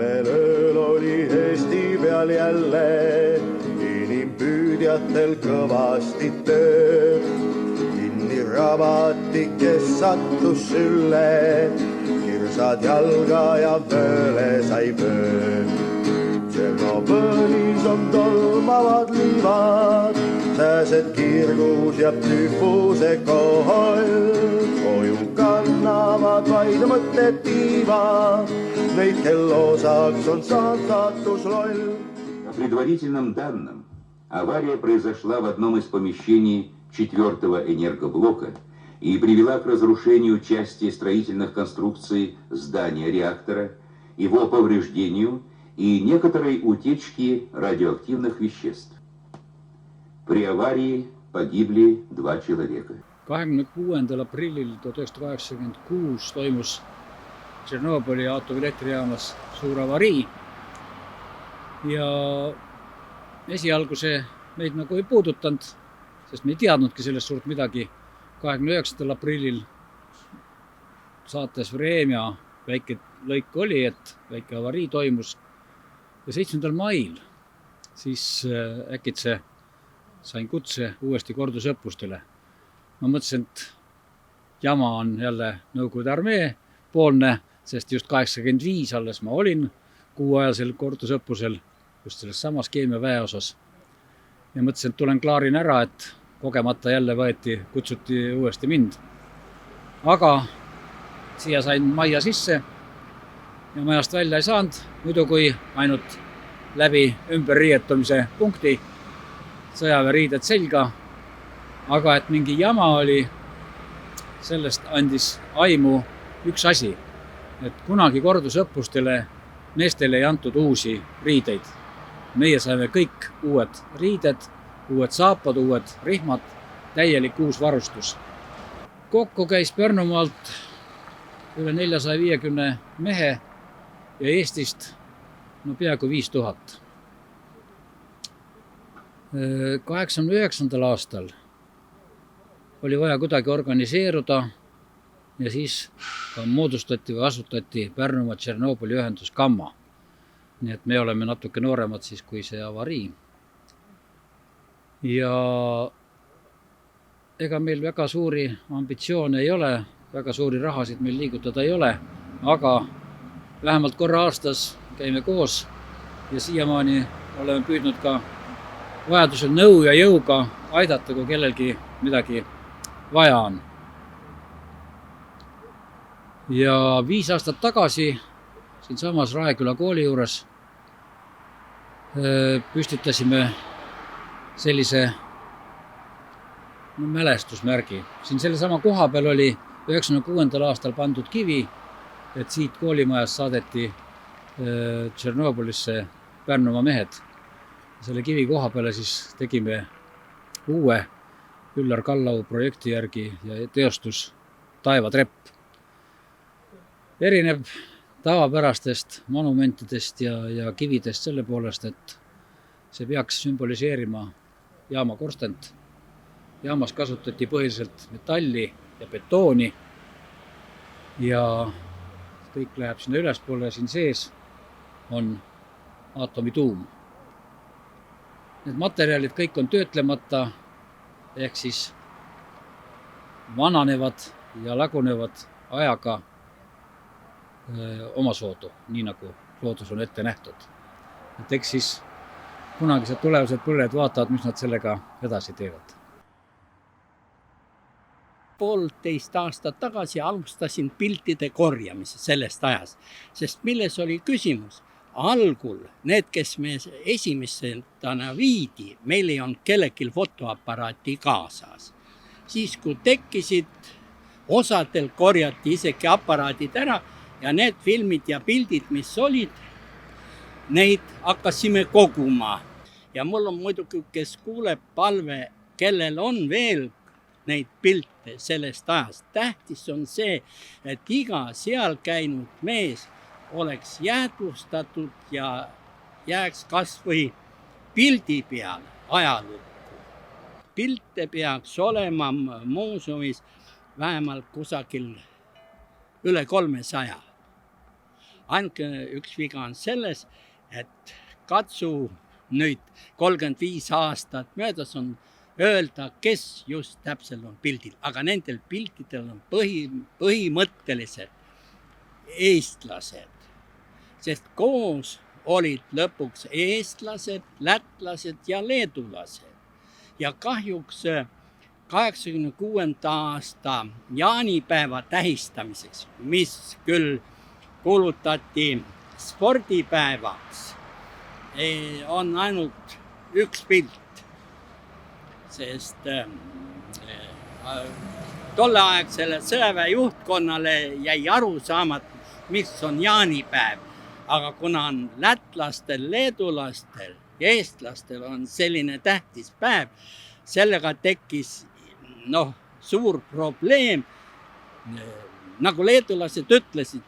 sellel ööl oli Eesti peal jälle inimpüüdjatel kõvasti töö. Kinni rabati, kes sattus sülle, kirsad jalga ja vööle sai pöö. Tšernobõlis on tolmavad liivad, sääsed kirgus ja tüfuse kohl. Koju kannavad vaid mõtted tiivad, neid kel osaks on saanud saatusloll. По предварительным данным, авария произошла в одном из помещений 4-го энергоблока и привела к разрушению части строительных конструкций здания реактора, его повреждению и некоторой утечке радиоактивных веществ. При аварии погибли 2 человека. 26. aprillil 1986 toimus Tšernobõli aatomilektrijaammas suur avarii ja esialgu see meid nagu ei puudutanud, sest me ei teadnudki sellest suurt midagi. 29. aprillil saates Vremja väike lõik oli, et väike avarii toimus ja 7. mail siis äkitse sain kutse uuesti kordusõppustele. Ma mõtlesin, et jama on jälle Nõukogude armee poolne, sest just 85 alles ma olin kuuajasel kordusõppusel just selles samas keemiaväe osas. Ja mõtlesin, et tulen klaarin ära, et kogemata jälle kutsuti uuesti mind. Aga siia sain majja sisse ja majast välja ei saanud, muidu kui ainult läbi ümberriietumise punkti, sõjaväeriided selga. Aga et mingi jama oli, sellest andis aimu üks asi, et kunagi kordusõppustele meestele ei antud uusi riideid. Meie saime kõik uued riided, uued saapad, uued rihmad, täielik uus varustus. Kokku käis Pärnumaalt üle 450 mehe ja Eestist peaaegu 5000. 89. aastal oli vaja kuidagi organiseeruda ja siis moodustati või asutati Pärnumaa Tšernobõli ühendus Gamma. Nii et me oleme natuke nooremad siis kui see avarii. Ja ega meil väga suuri ambitsioone ei ole, väga suuri rahasid meil liigutada ei ole, aga vähemalt korra aastas käime koos ja siiamaani oleme püüdnud ka vajadusel nõu ja jõuga aidata, kui kellelgi midagi vaja on. Ja 5 aastat tagasi siin samas Raeküla kooli juures püstitasime sellise mälestusmärgi. Siin selle sama koha peal oli 96. aastal pandud kivi, et siit koolimajas saadeti Tšernobõlisse Pärnumaa mehed. Selle kivi koha peale siis tegime uue Üllar Kallau projekti järgi ja teostus Taevatrepp. Erineb tavapärastest monumentidest ja kividest selle poolest, et see peaks sümboliseerima jaama korstent. Jaamas kasutati põhiliselt metalli ja betooni ja kõik läheb sinna ülespoole ja siin sees on aatomituum. Need materjalid kõik on töötlemata ehk siis vananevad ja lagunevad ajaga omasoodu, nii nagu loodus on ette nähtud. Et eks siis kunagised tulevased põlved vaatavad, mis nad sellega edasi teevad. 1,5 aastat tagasi alustasin piltide korjamise sellest ajast, sest milles oli küsimus? Algul need, kes me esimestena viidi, meil ei olnud kellelgi fotoaparaati kaasas. Siis kui tekkisid, osadel korjati isegi aparaadid ära ja need filmid ja pildid, mis olid, neid hakkasime koguma. Ja mul on muidugi, kes kuuleb, palve, kellel on veel neid pilte sellest ajast. Tähtis on see, et iga seal käinud mees oleks jäädvustatud ja jääks kas või pildi peal ajalukku. Pilte peaks olema muuseumis vähemalt kusagil üle 300. Ainuke üks viga on selles, et katsu nüüd 35 aastat möödas on öelda, kes just täpselt on pildil, aga nendel piltidel on põhimõtteliselt eestlased, sest koos olid lõpuks eestlased, lätlased ja leedulased. Ja kahjuks 86. aasta jaanipäeva tähistamiseks, mis küll kuulutati spordipäevaks, on ainult üks pilt, sest tolleaegsele sõjaväe juhtkonnale jäi aru saamata, mis on jaanipäev. Aga kuna on lätlastel, leedulastel ja eestlastel on selline tähtis päev, sellega tekkis suur probleem. Nagu leedulased ütlesid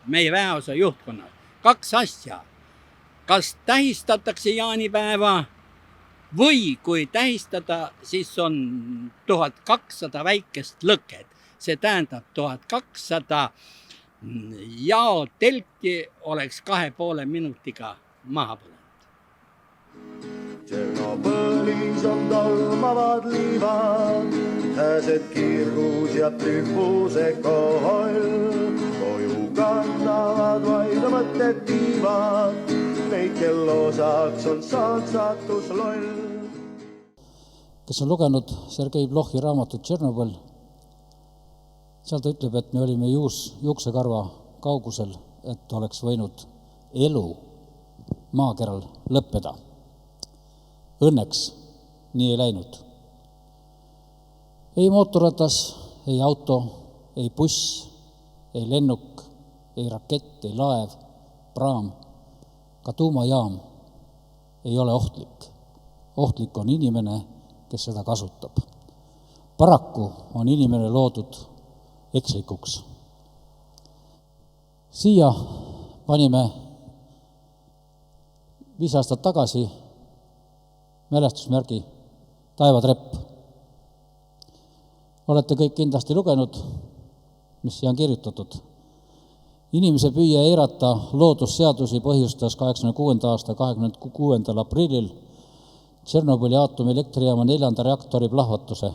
meie väeosa juhtkonnal, 2 asja. Kas tähistatakse jaanipäeva või kui tähistada, siis on 1200 väikest lõket. See tähendab 1200 jaotelki oleks 2,5 minutiga maha põlenud. Tšernobõlis on tolmavad liivad, sääsed kirgus ja tühvuse koll. Koju kannavad vaid mõtted tiivad, neid kel osaks on saanud saatus loll. Kes on lugenud Sergei Blochi raamatut Tšernobõl, seal ta ütleb, et me olime juuksekarva kaugusel, et oleks võinud elu maakeral lõppeda. Õnneks nii ei läinud. Ei mootorratas, ei auto, ei buss, ei lennuk, ei rakett, ei laev, praam, ka tuumajaam ei ole ohtlik. Ohtlik on inimene, kes seda kasutab. Paraku on inimene loodud ekslikuks. Siia panime 5 aastat tagasi mälestusmärgi Taevatrepp. Olete kõik kindlasti lugenud, mis siia on kirjutatud. Inimese püüe eirata loodusseadusi põhjustas 86. aasta 26. aprillil Tšernobõli aatomilektrijaama 4. reaktori plahvatuse.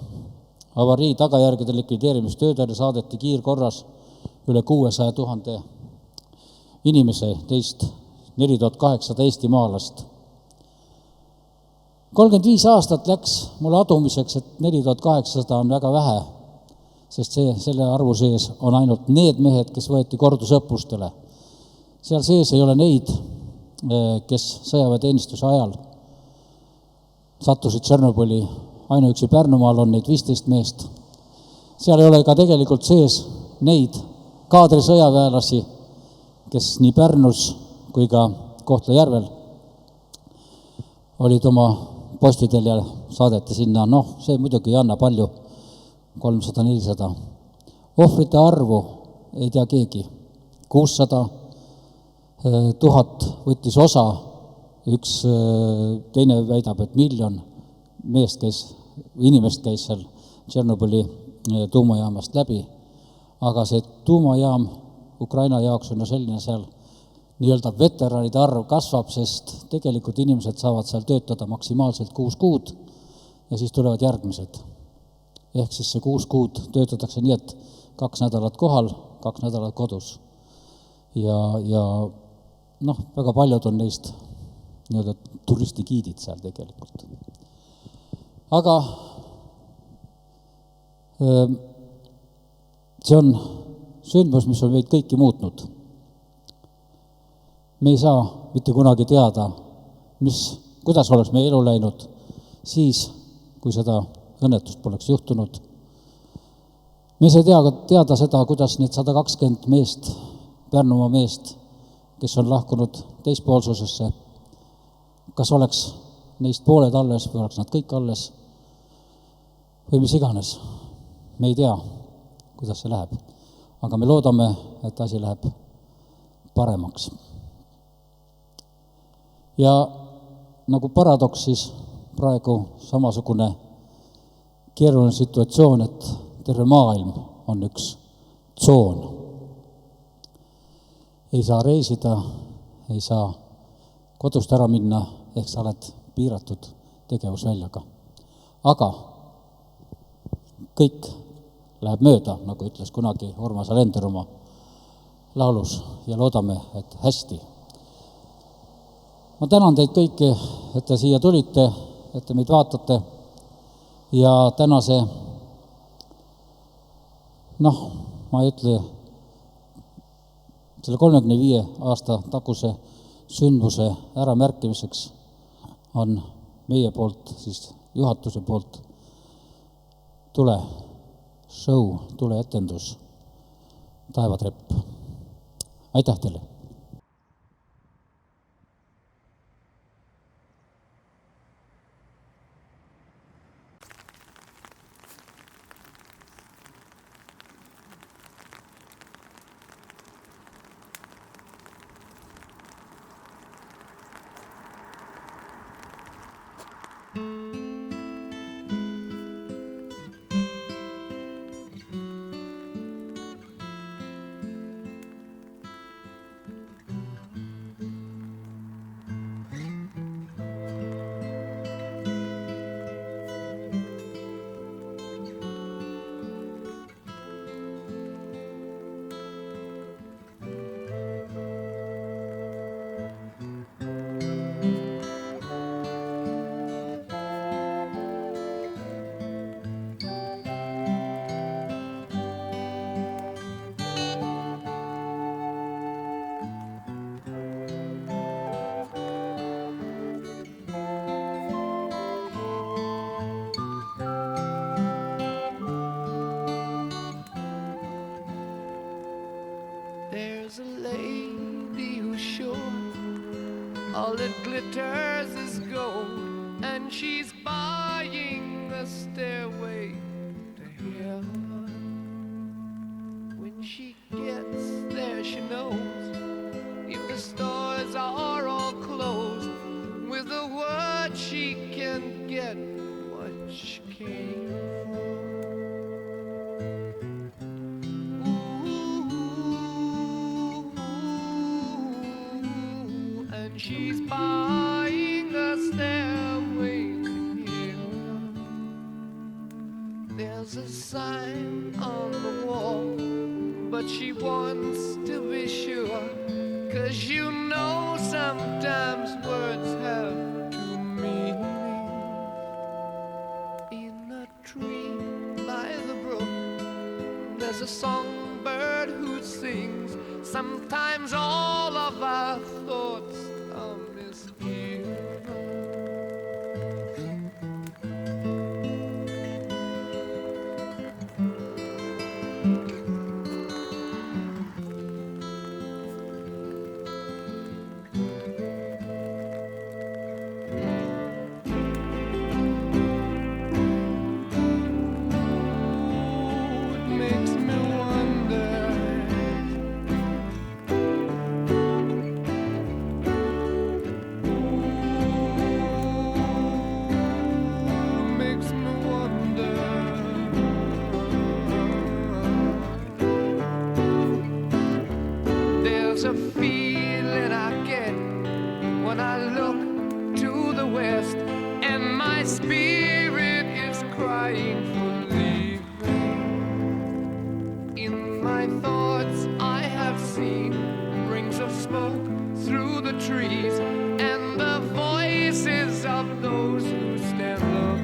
Avarii tagajärgede likvideerimistöödele saadeti kiirkorras üle 600 000 inimese, teist 4800 eestimaalast. 35 aastat läks mulle adumiseks, et 4800 on väga vähe, sest selle arvu sees on ainult need mehed, kes võeti kordusõppustele. Seal sees ei ole neid, kes sõjaväeteenistuse ajal sattusid Tšernobõli. Ainuüksi Pärnumaal on neid 15 meest. Seal ei ole ka tegelikult sees neid kaadrisõjaväelasi, kes nii Pärnus kui ka Kohtla-Järvel olid oma postidel ja saadeti sinna. See muidugi ei anna palju, 300-400. Ohvrite arvu ei tea keegi. 600 000 võttis osa, üks teine väidab, et 1 000 000 inimest käis seal Tšernobõli tuumajaamast läbi, aga see tuumajaam Ukraina jaoks on selline, seal nii-öelda veteranide arv kasvab, sest tegelikult inimesed saavad seal töötada maksimaalselt 6 kuud ja siis tulevad järgmised. Ehk siis see 6 kuud töötatakse nii, et 2 nädalat kohal, 2 nädalat kodus. Ja väga paljud on neist nii-öelda turistigiidid seal tegelikult. Aga see on sündmus, mis on meid kõiki muutnud. Me ei saa mitte kunagi teada, kuidas oleks meie elu läinud siis, kui seda õnnetust poleks juhtunud. Me ei saa teada seda, kuidas need 120 meest, Pärnumaa meest, kes on lahkunud teispoolsusesse, kas oleks neist pooled alles või oleks nad kõik alles või mis iganes. Me ei tea, kuidas see läheb, aga me loodame, et asi läheb paremaks. Ja nagu paradoksis praegu samasugune keeruline situatsioon, et terve maailm on üks tsoon. ei saa reisida, ei saa kodust ära minna, ehk sa oled piiratud tegevusväljaga. Aga kõik läheb mööda, nagu ütles kunagi Urmas Alender oma laulus, ja loodame, et hästi. Ma tänan teid kõiki, et te siia tulite, et te meid vaatate ja tänase, ma ei ütle, selle 35 aasta taguse sündmuse äramärkimiseks on meie poolt, siis juhatuse poolt tule show, tule etendus, Taevatrepp. Aitäh teile! There's a lady who's sure all that glitters is gold, and she's buying a stairway to heaven. When she gets there, she knows if the stores are all closed, with a word she can get what she came for. She's buying a stairway to heaven. There's a sign on the wall, but she wants to be sure, 'cause you know sometimes words have two meanings. In a tree by the brook, there's a songbird who sings. Sometimes all of our thoughts a feeling I get when I look to the west, and my spirit is crying for leaving. In my thoughts I have seen rings of smoke through the trees, and the voices of those who stand looking.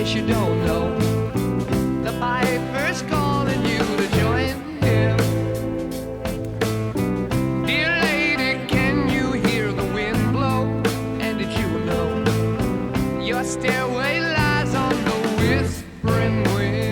case you don't know, the piper's calling you to join him. Dear lady, can you hear the wind blow? And did you know your stairway lies on the whispering wind?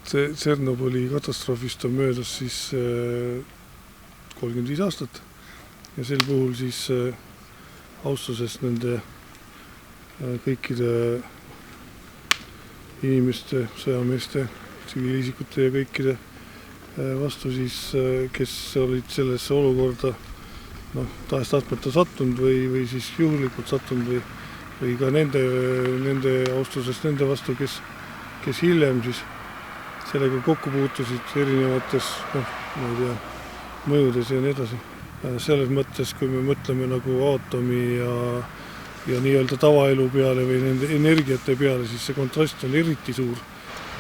See Tšernobõli katastroofist on möödas siis 35 aastat ja sel puhul siis austusest nende kõikide inimeste, sõjameeste, tsiviilisikute ja kõikide vastu siis, kes olid sellesse olukorda tahes-tahtmata sattunud või siis juhuslikult sattunud või ka nende austusest nende vastu, kes hiljem siis sellega kokku puutusid erinevates mõjudes ja nii edasi. Selles mõttes, kui me mõtleme nagu aatomi ja nii-öelda tavaelu peale või nende energiate peale, siis see kontrast on eriti suur.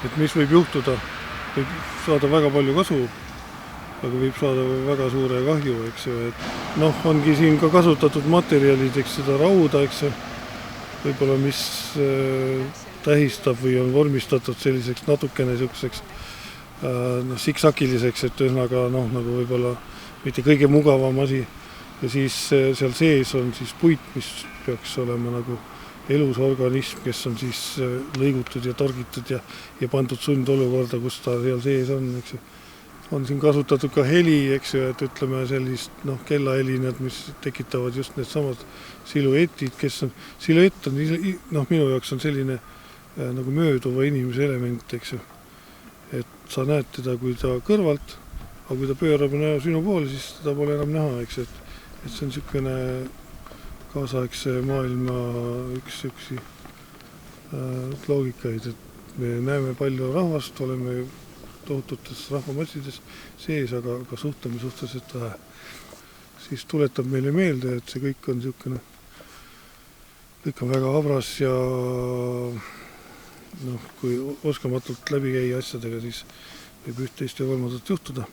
Et mis võib juhtuda, võib saada väga palju kasu, aga võib saada väga suure kahju, eks ju. Ongi siin ka kasutatud materjalid, eks seda rauda, eks ju, võib-olla mis tähistab või on vormistatud selliseks natukene selliseks siksakiliseks, et ühesõnaga nagu võib-olla mitte kõige mugavam asi. Ja siis seal sees on siis puit, mis peaks olema nagu elus organism, kes on siis lõigutud ja torgitud ja pandud sundolukorda, kus ta seal sees on, eks ju. On siin kasutatud ka heli, eks ju, et ütleme sellist kellahelinad, mis tekitavad just need samad siluetid, siluett on minu jaoks on selline nagu mööduva inimese element, eks ju. Et sa näed teda, kui ta kõrvalt, aga kui ta pöörab sinu poole, siis teda pole enam näha, eks ju. Et see on niisugune kaasaegse maailma üks loogikaid, et me näeme palju rahvast, oleme tohututes rahvamassides sees, aga suhtleme suhteliselt vähe. Siis tuletab meile meelde, et see kõik on niisugune, kõik on väga habras ja kui oskamatult läbi käia asjadega, siis võib üht teist ja kolmandat juhtuda.